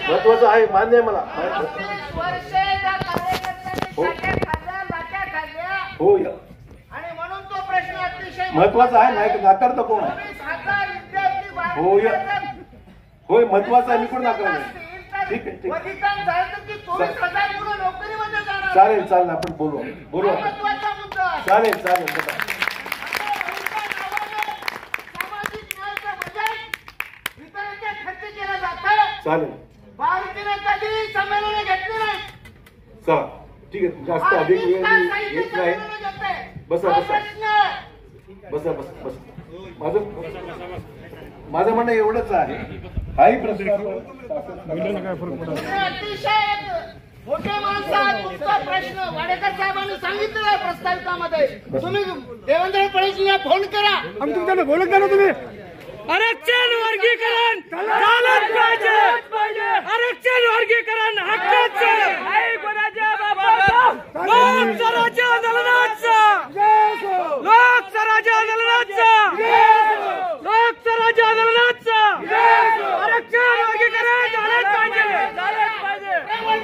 महत्वाचं आहे, मान्य आहे मला. हो आणि म्हणून तो प्रश्न अतिशय महत्वाचा आहे. नाही नाकारता कोण? हो होय महत्वाचा आहे. मी कोण नाकारणार? ठीक आहे ठीक आहे. चालेल चालेल आपण बोलू बोलू. चालेल चालेल चालेल. चला ठीक आहे. जास्त अधिक वेळ येत नाही. बसा बसा बसा बसा बसा. माझं म्हणणं एवढंच आहे. हाही प्रश्न मोठे माणसं तुमचा प्रश्न वाडेकर साहेबांनी सांगितलेला प्रस्ताविकामध्ये. तुम्ही देवेंद्र फडणवीसांना फोन करा. आम्ही तुमच्याकडे बोलत नाही ना तुम्ही. आरक्षण वर्गीकरण झालंच पाहिजे. आरक्षण वर्गीकरण हक्काचं आहे. कोणाच्या बापाचं? लोकसराच्या आंदोलनाचं. लोकसराच्या आंदोलनाचं. लोकसराच्या आंदोलनाचं. आरक्षण वर्गीकरण झालंच पाहिजे. झालंच पाहिजे.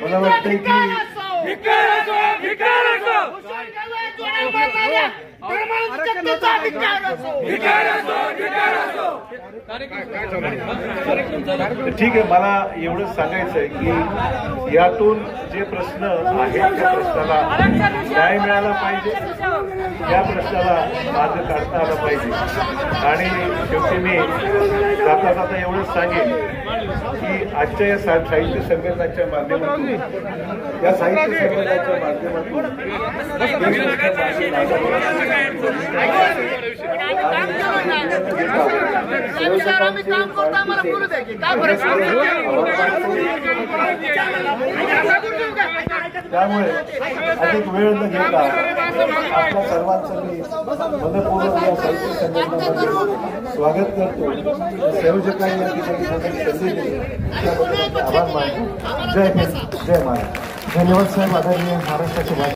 मला वाटतंय की ठीक आहे. मला एवढंच सांगायचं आहे की यातून जे प्रश्न आहेत त्या प्रश्नाला न्याय मिळाला पाहिजे. या प्रश्नाला मार्ग काढता आला पाहिजे. आणि शेवटी मी जाता जाता एवढंच सांगेन की आजच्या या साहित्य संमेलनाच्या माध्यमातून या साहित्य संमेलनाच्या माध्यमातून त्यामुळे अधिक वेळ न घेता आपल्या सर्वांचं मी मनपूर्वक या साहित्य संमेलनामध्ये स्वागत करतो. संयोजकांनी या ठिकाणी संधी दिली त्याबद्दल आभार मानतो. जय हिंद जय महाराष्ट्र. धन्यवाद साहेब. आदरणीय महाराष्ट्राचे